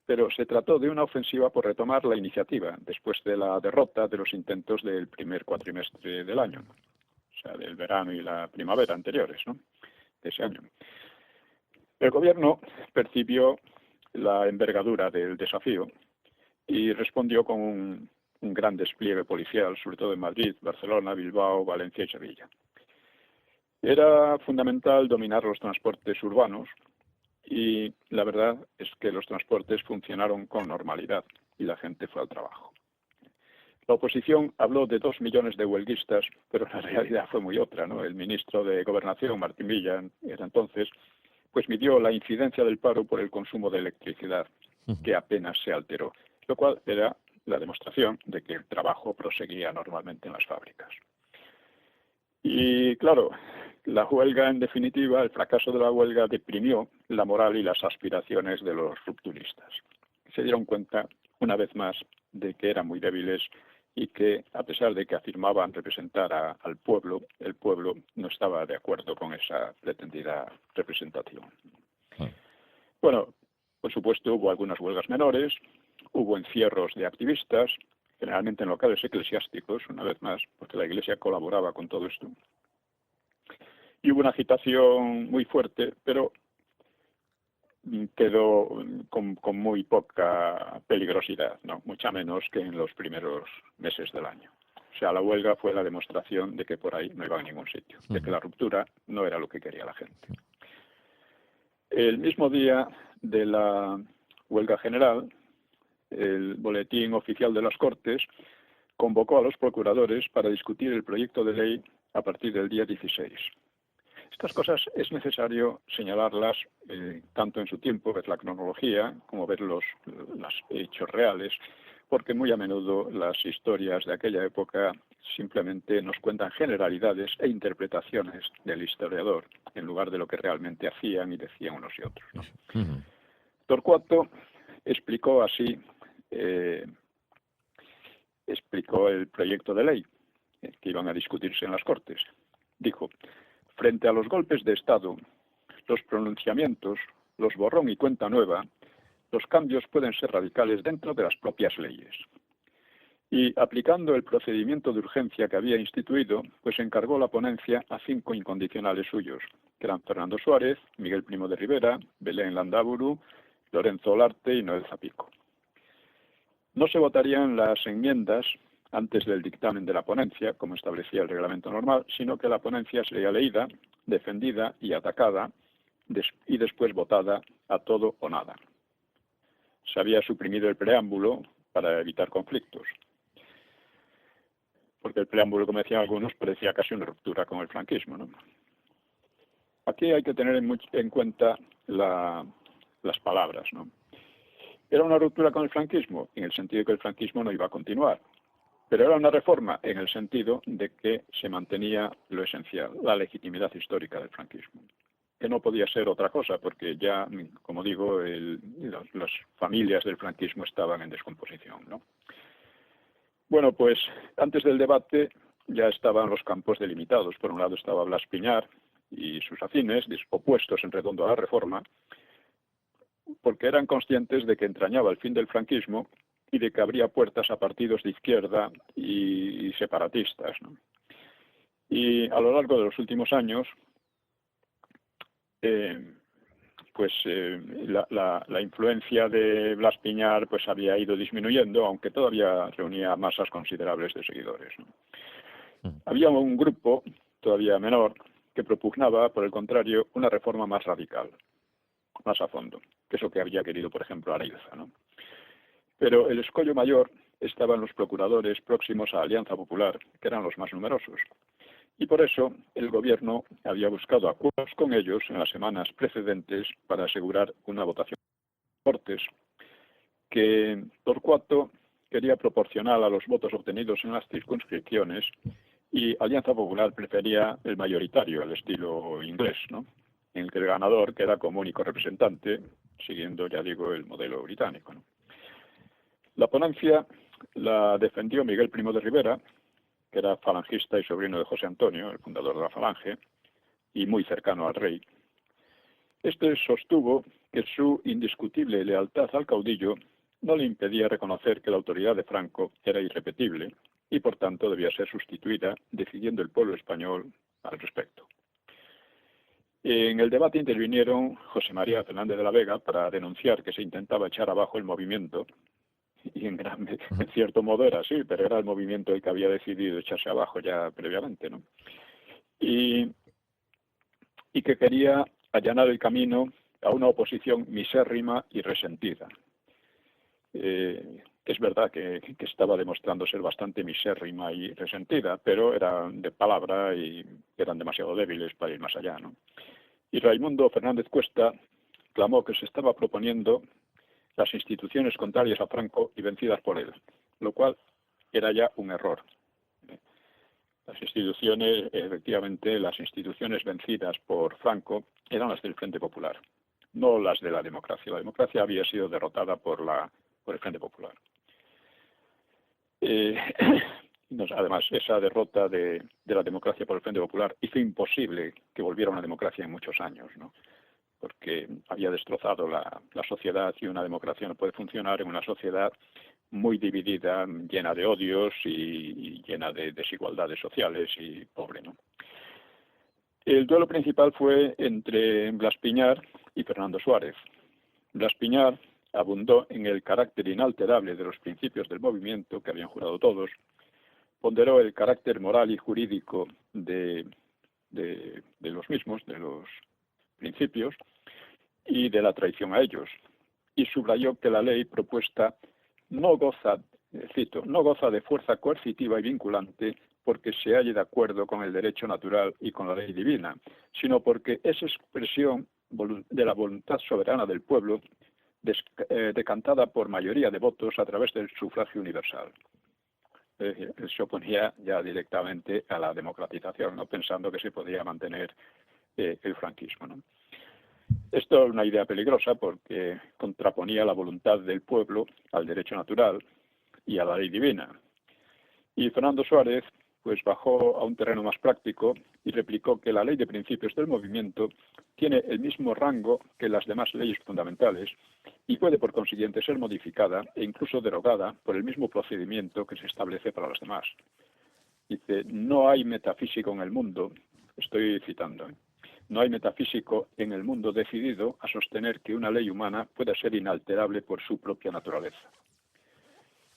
pero se trató de una ofensiva por retomar la iniciativa después de la derrota de los intentos del primer cuatrimestre del año, o sea, del verano y la primavera anteriores, ¿no?, de ese año. El gobierno percibió la envergadura del desafío y respondió con un gran despliegue policial, sobre todo en Madrid, Barcelona, Bilbao, Valencia y Sevilla. Era fundamental dominar los transportes urbanos y la verdad es que los transportes funcionaron con normalidad y la gente fue al trabajo. La oposición habló de 2 millones de huelguistas, pero la realidad fue muy otra, ¿no? El ministro de Gobernación, Martín Villa, era entonces, pues midió la incidencia del paro por el consumo de electricidad, que apenas se alteró, lo cual era la demostración de que el trabajo proseguía normalmente en las fábricas. Y claro, la huelga, en definitiva, el fracaso de la huelga deprimió la moral y las aspiraciones de los rupturistas. Se dieron cuenta, una vez más, de que eran muy débiles y que, a pesar de que afirmaban representar al pueblo, el pueblo no estaba de acuerdo con esa pretendida representación. Bueno, por supuesto, hubo algunas huelgas menores, hubo encierros de activistas, generalmente en locales eclesiásticos, una vez más, porque la Iglesia colaboraba con todo esto. Y hubo una agitación muy fuerte, pero quedó con muy poca peligrosidad, ¿no?, mucha menos que en los primeros meses del año. O sea, la huelga fue la demostración de que por ahí no iba a ningún sitio, de que la ruptura no era lo que quería la gente. El mismo día de la huelga general, el Boletín Oficial de las Cortes convocó a los procuradores para discutir el proyecto de ley a partir del día 16. Estas cosas es necesario señalarlas tanto en su tiempo, ver la cronología, como ver los hechos reales, porque muy a menudo las historias de aquella época simplemente nos cuentan generalidades e interpretaciones del historiador, en lugar de lo que realmente hacían y decían unos y otros, ¿no? Torcuato explicó así, explicó el proyecto de ley que iban a discutirse en las Cortes. Dijo, frente a los golpes de Estado, los pronunciamientos, los borrón y cuenta nueva, los cambios pueden ser radicales dentro de las propias leyes. Y aplicando el procedimiento de urgencia que había instituido, pues encargó la ponencia a 5 incondicionales suyos, que eran Fernando Suárez, Miguel Primo de Rivera, Belén Landaburu, Lorenzo Olarte y Noel Zapico. No se votarían las enmiendas antes del dictamen de la ponencia, como establecía el reglamento normal, sino que la ponencia sería leída, defendida y atacada, y después votada a todo o nada. Se había suprimido el preámbulo para evitar conflictos. Porque el preámbulo, como decían algunos, parecía casi una ruptura con el franquismo, ¿no? Aquí hay que tener en cuenta las palabras, ¿no? Era una ruptura con el franquismo, en el sentido de que el franquismo no iba a continuar. Pero era una reforma en el sentido de que se mantenía lo esencial, la legitimidad histórica del franquismo, que no podía ser otra cosa, porque ya, como digo, las familias del franquismo estaban en descomposición, ¿no? Bueno, pues antes del debate ya estaban los campos delimitados. Por un lado estaba Blas Piñar y sus afines, opuestos en redondo a la reforma, porque eran conscientes de que entrañaba el fin del franquismo y de que abría puertas a partidos de izquierda y separatistas, ¿no? Y a lo largo de los últimos años, la influencia de Blas Piñar pues había ido disminuyendo, aunque todavía reunía masas considerables de seguidores, ¿no? Había un grupo todavía menor que propugnaba, por el contrario, una reforma más radical, más a fondo, que es lo que había querido, por ejemplo, Araiza, ¿no? Pero el escollo mayor estaba en los procuradores próximos a Alianza Popular, que eran los más numerosos. Y por eso el gobierno había buscado acuerdos con ellos en las semanas precedentes para asegurar una votación de Cortes, que Torcuato quería proporcional a los votos obtenidos en las circunscripciones y Alianza Popular prefería el mayoritario, el estilo inglés, ¿no? En el que el ganador queda como único representante, siguiendo, ya digo, el modelo británico, ¿no? La ponencia la defendió Miguel Primo de Rivera, que era falangista y sobrino de José Antonio, el fundador de la Falange, y muy cercano al rey. Este sostuvo que su indiscutible lealtad al caudillo no le impedía reconocer que la autoridad de Franco era irrepetible y por tanto debía ser sustituida, decidiendo el pueblo español al respecto. En el debate intervinieron José María Fernández de la Vega para denunciar que se intentaba echar abajo el movimiento, y en cierto modo era así, pero era el movimiento el que había decidido echarse abajo ya previamente, ¿no? Y que quería allanar el camino a una oposición misérrima y resentida. Es verdad que estaba demostrando ser bastante misérrima y resentida, pero eran de palabra y eran demasiado débiles para ir más allá, ¿no? Y Raimundo Fernández Cuesta clamó que se estaba proponiendo las instituciones contrarias a Franco y vencidas por él, lo cual era ya un error. Las instituciones, efectivamente, las instituciones vencidas por Franco eran las del Frente Popular, no las de la democracia. La democracia había sido derrotada por el Frente Popular. Además, esa derrota de la democracia por el Frente Popular hizo imposible que volviera una democracia en muchos años, ¿no? Porque había destrozado la sociedad, y una democracia no puede funcionar en una sociedad muy dividida, llena de odios y llena de desigualdades sociales y pobre, ¿no? El duelo principal fue entre Blas Piñar y Fernando Suárez. Blas Piñar abundó en el carácter inalterable de los principios del movimiento que habían jurado todos, ponderó el carácter moral y jurídico de los mismos, de los principios, y de la traición a ellos, y subrayó que la ley propuesta no goza, cito, no goza de fuerza coercitiva y vinculante porque se halle de acuerdo con el derecho natural y con la ley divina, sino porque es expresión de la voluntad soberana del pueblo, decantada por mayoría de votos a través del sufragio universal. Se oponía ya directamente a la democratización, no pensando que se podía mantener el franquismo, ¿no? Esto es una idea peligrosa porque contraponía la voluntad del pueblo al derecho natural y a la ley divina. Y Fernando Suárez pues bajó a un terreno más práctico y replicó que la ley de principios del movimiento tiene el mismo rango que las demás leyes fundamentales y puede por consiguiente ser modificada e incluso derogada por el mismo procedimiento que se establece para las demás. Dice, no hay metafísico en el mundo, estoy citando, no hay metafísico en el mundo decidido a sostener que una ley humana pueda ser inalterable por su propia naturaleza.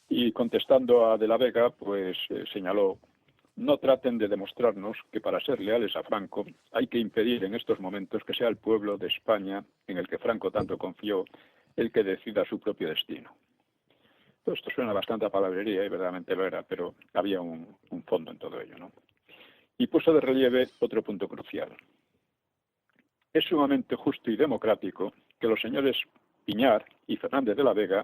Y contestando a De la Vega, pues señaló, no traten de demostrarnos que para ser leales a Franco hay que impedir en estos momentos que sea el pueblo de España, en el que Franco tanto confió, el que decida su propio destino. Todo esto suena bastante a palabrería y verdaderamente lo era, pero había un fondo en todo ello, ¿no? Y puso de relieve otro punto crucial. Es sumamente justo y democrático que los señores Piñar y Fernández de la Vega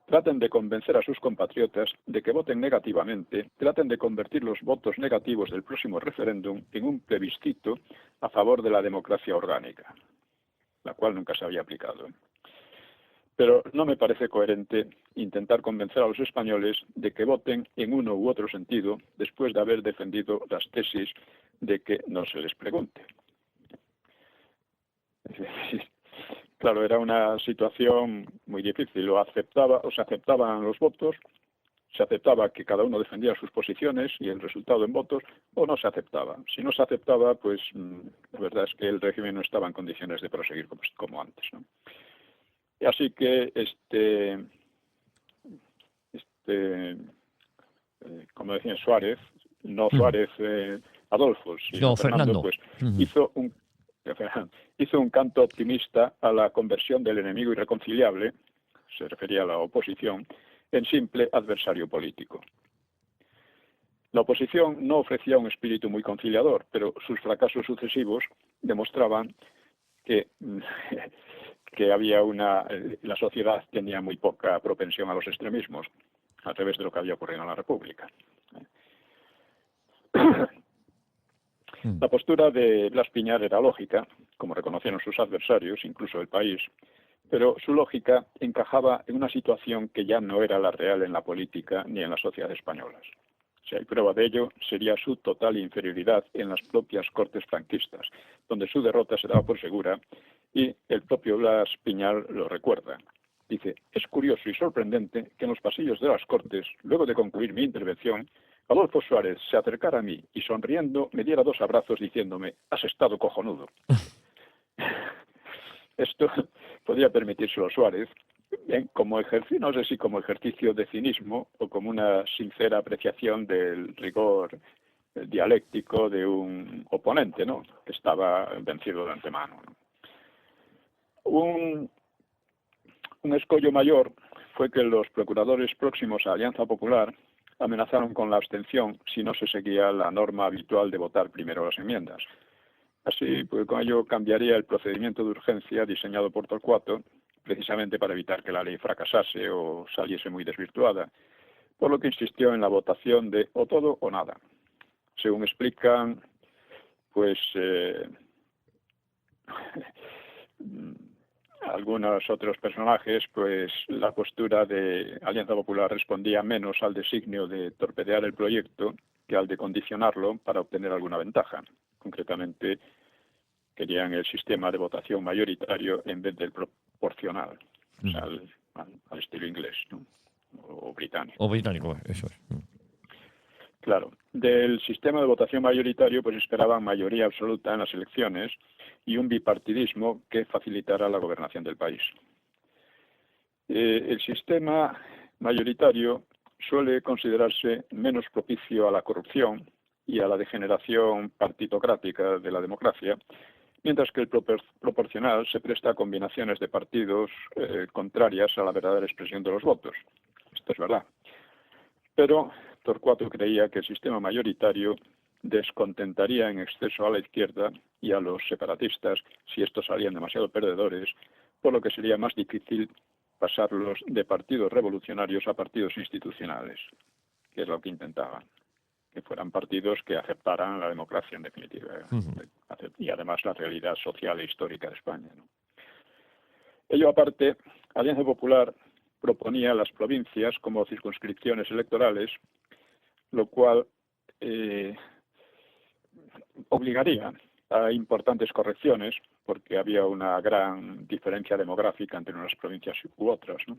traten de convencer a sus compatriotas de que voten negativamente, traten de convertir los votos negativos del próximo referéndum en un plebiscito a favor de la democracia orgánica, la cual nunca se había aplicado. Pero no me parece coherente intentar convencer a los españoles de que voten en uno u otro sentido después de haber defendido las tesis de que no se les pregunte. Claro, era una situación muy difícil. O se aceptaban los votos, se aceptaba que cada uno defendía sus posiciones y el resultado en votos, o no se aceptaba. Si no se aceptaba, pues la verdad es que el régimen no estaba en condiciones de proseguir como antes, ¿no? Y así que como decía Suárez, no Suárez Adolfo, sino No, Fernando, Fernando. pues hizo un canto optimista a la conversión del enemigo irreconciliable, se refería a la oposición, en simple adversario político. La oposición no ofrecía un espíritu muy conciliador, pero sus fracasos sucesivos demostraban que había la sociedad tenía muy poca propensión a los extremismos, a través de lo que había ocurrido en la República. La postura de Blas Piñar era lógica, como reconocieron sus adversarios, incluso el país, pero su lógica encajaba en una situación que ya no era la real en la política ni en la sociedad españolas. Si hay prueba de ello, sería su total inferioridad en las propias Cortes franquistas, donde su derrota se daba por segura, y el propio Blas Piñar lo recuerda. Dice, es curioso y sorprendente que en los pasillos de las Cortes, luego de concluir mi intervención, Adolfo Suárez se acercara a mí y sonriendo me diera 2 abrazos diciéndome, has estado cojonudo. Esto podría permitírselo Suárez, como ejercicio, no sé si como ejercicio de cinismo o como una sincera apreciación del rigor dialéctico de un oponente, ¿no?, que estaba vencido de antemano, ¿no? Un escollo mayor fue que los procuradores próximos a Alianza Popular amenazaron con la abstención si no se seguía la norma habitual de votar primero las enmiendas. Así, pues con ello cambiaría el procedimiento de urgencia diseñado por Torcuato, precisamente para evitar que la ley fracasase o saliese muy desvirtuada, por lo que insistió en la votación de o todo o nada. Según explican, pues algunos otros personajes, pues la postura de Alianza Popular respondía menos al designio de torpedear el proyecto que al de condicionarlo para obtener alguna ventaja. Concretamente, querían el sistema de votación mayoritario en vez del proporcional, o sea, al estilo inglés, ¿no?, o británico. O británico, eso es. Claro, del sistema de votación mayoritario pues esperaban mayoría absoluta en las elecciones y un bipartidismo que facilitara la gobernación del país. El sistema mayoritario suele considerarse menos propicio a la corrupción y a la degeneración partitocrática de la democracia, mientras que el proporcional se presta a combinaciones de partidos contrarias a la verdadera expresión de los votos. Esto es verdad. Pero Torcuato creía que el sistema mayoritario descontentaría en exceso a la izquierda y a los separatistas si estos salían demasiado perdedores, por lo que sería más difícil pasarlos de partidos revolucionarios a partidos institucionales, que es lo que intentaban, que fueran partidos que aceptaran la democracia en definitiva, y además la realidad social e histórica de España, ¿no? Ello aparte, Alianza Popular proponía las provincias como circunscripciones electorales, lo cual obligaría a importantes correcciones, porque había una gran diferencia demográfica entre unas provincias u otras, ¿no?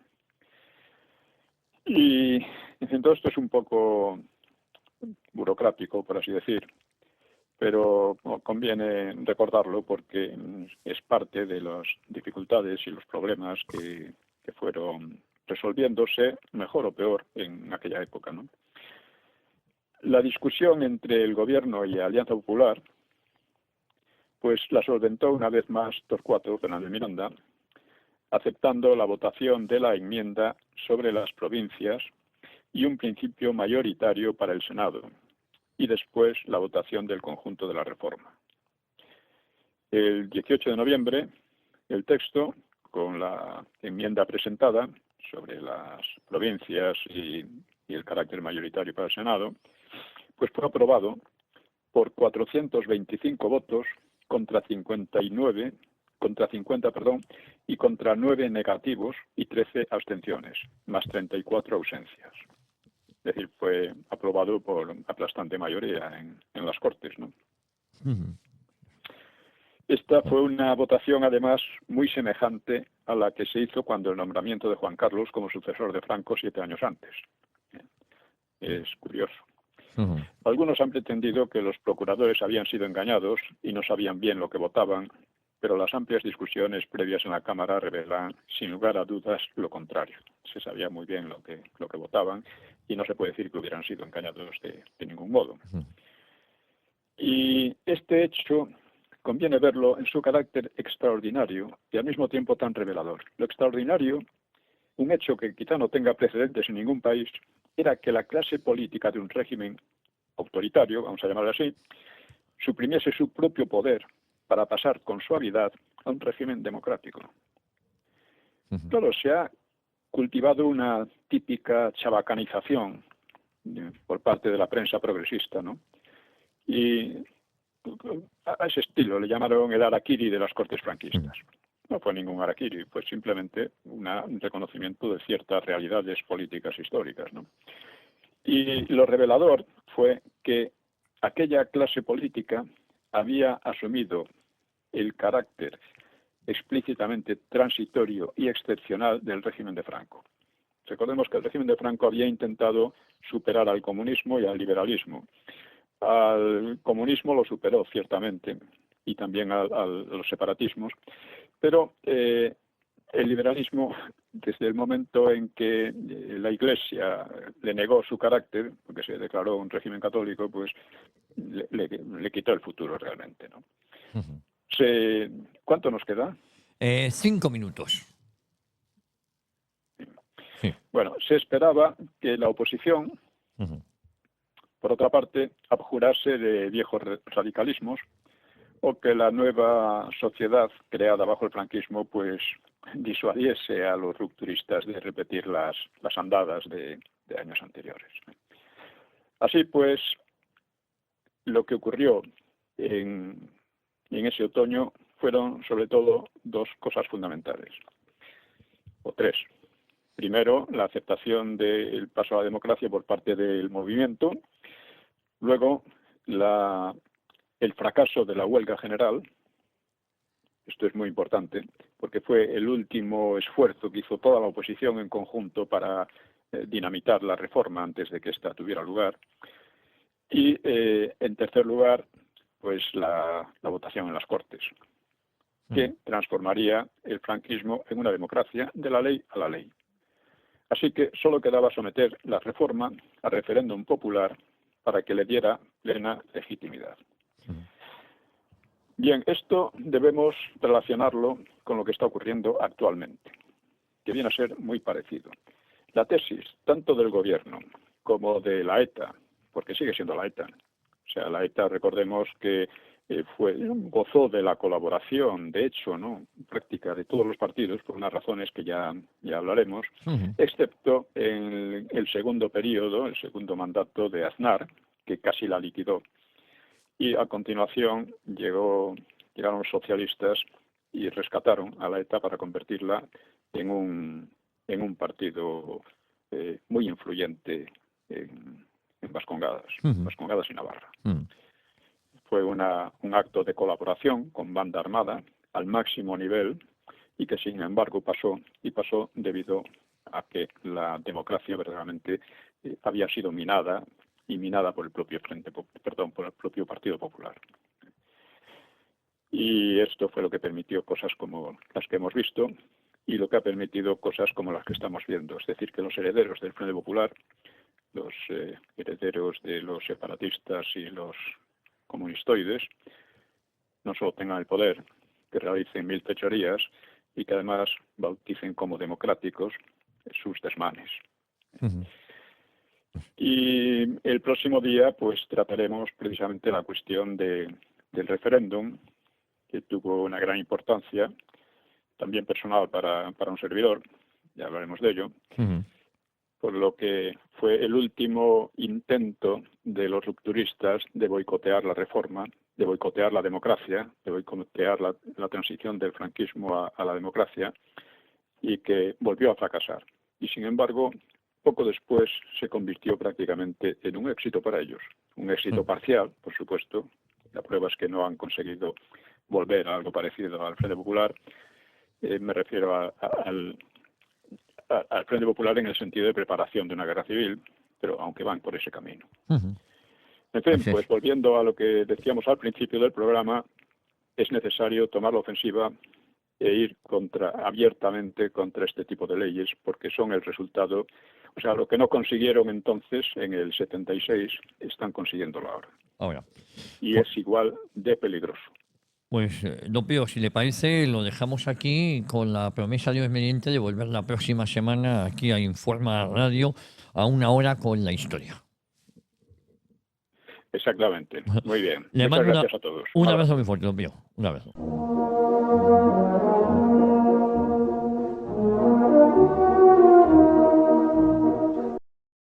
Y en fin, todo esto es un poco burocrático, por así decir, pero conviene recordarlo porque es parte de las dificultades y los problemas que fueron resolviéndose mejor o peor en aquella época, ¿no? La discusión entre el gobierno y Alianza Popular pues la solventó una vez más Torcuato Fernández Miranda, aceptando la votación de la enmienda sobre las provincias y un principio mayoritario para el Senado, y después la votación del conjunto de la reforma. El 18 de noviembre, el texto, con la enmienda presentada sobre las provincias y el carácter mayoritario para el Senado, pues fue aprobado por 425 votos contra 50, y contra 9 negativos y 13 abstenciones, más 34 ausencias. Es decir, fue aprobado por aplastante mayoría en las Cortes, ¿no? Esta fue una votación, además, muy semejante a la que se hizo cuando el nombramiento de Juan Carlos como sucesor de Franco 7 años antes. Es curioso. Algunos han pretendido que los procuradores habían sido engañados y no sabían bien lo que votaban, pero las amplias discusiones previas en la Cámara revelan, sin lugar a dudas, lo contrario. Se sabía muy bien lo que votaban y no se puede decir que hubieran sido engañados de ningún modo. Y este hecho conviene verlo en su carácter extraordinario y al mismo tiempo tan revelador. Lo extraordinario, un hecho que quizá no tenga precedentes en ningún país, era que la clase política de un régimen autoritario, vamos a llamarlo así, suprimiese su propio poder para pasar con suavidad a un régimen democrático. Claro, se ha cultivado una típica chabacanización por parte de la prensa progresista, ¿no? Y a ese estilo le llamaron el harakiri de las Cortes franquistas. No fue ningún harakiri, fue simplemente un reconocimiento de ciertas realidades políticas históricas, ¿no? Y lo revelador fue que aquella clase política había asumido el carácter explícitamente transitorio y excepcional del régimen de Franco. Recordemos que el régimen de Franco había intentado superar al comunismo y al liberalismo. Al comunismo lo superó, ciertamente, y también a los separatismos, pero el liberalismo, desde el momento en que la Iglesia le negó su carácter, porque se declaró un régimen católico, pues le quitó el futuro realmente, ¿no? ¿Cuánto nos queda? 5 minutos. Sí. Bueno, se esperaba que la oposición, por otra parte, abjurase de viejos radicalismos o que la nueva sociedad creada bajo el franquismo pues disuadiese a los rupturistas de repetir las andadas de años anteriores. Así pues, lo que ocurrió en ese otoño fueron sobre todo dos cosas fundamentales, o tres. Primero, la aceptación del paso a la democracia por parte del movimiento. Luego, el fracaso de la huelga general. Esto es muy importante, porque fue el último esfuerzo que hizo toda la oposición en conjunto para dinamitar la reforma antes de que ésta tuviera lugar. Y, en tercer lugar, pues la votación en las Cortes, que transformaría el franquismo en una democracia de la ley a la ley. Así que solo quedaba someter la reforma a referéndum popular para que le diera plena legitimidad. Bien, esto debemos relacionarlo con lo que está ocurriendo actualmente, que viene a ser muy parecido. La tesis, tanto del gobierno como de la ETA, porque sigue siendo la ETA, o sea, la ETA, recordemos que gozó de la colaboración, de hecho, ¿no?, práctica de todos los partidos, por unas razones que ya hablaremos, excepto en el segundo periodo, el segundo mandato de Aznar, que casi la liquidó. Y a continuación llegaron los socialistas y rescataron a la ETA para convertirla en un partido muy influyente en Vascongadas, Vascongadas y Navarra. Fue un acto de colaboración con banda armada al máximo nivel y que sin embargo pasó debido a que la democracia verdaderamente había sido minada por el propio por el propio Partido Popular. Y esto fue lo que permitió cosas como las que hemos visto y lo que ha permitido cosas como las que estamos viendo. Es decir, que los herederos del Frente Popular, los herederos de los separatistas y los comunistoides, no solo tengan el poder, que realicen mil fechorías y que además bauticen como democráticos sus desmanes. Ujú. Y el próximo día pues trataremos precisamente la cuestión del referéndum, que tuvo una gran importancia, también personal para un servidor, ya hablaremos de ello, Ujú. por lo que fue el último intento de los rupturistas de boicotear la reforma, de boicotear la democracia, de boicotear la transición del franquismo a la democracia, y que volvió a fracasar. Y sin embargo, poco después se convirtió prácticamente en un éxito para ellos. Un éxito parcial, por supuesto. La prueba es que no han conseguido volver a algo parecido al Frente Popular. Me refiero al Frente Popular en el sentido de preparación de una guerra civil, pero aunque van por ese camino. Ujú. En fin, Así es. pues volviendo a lo que decíamos al principio del programa, es necesario tomar la ofensiva e ir abiertamente contra este tipo de leyes, porque son el resultado, o sea, lo que no consiguieron entonces en el 76, están consiguiéndolo ahora. Ahora, Y pues, es igual de peligroso. pues don Pío, si le parece, lo dejamos aquí con la promesa Dios mediante de volver la próxima semana aquí a Informa Radio a una hora con la historia. Exactamente. Muy bien. Le Muchas mando gracias a todos. Un un abrazo abrazo. muy fuerte, don Pío. Un abrazo.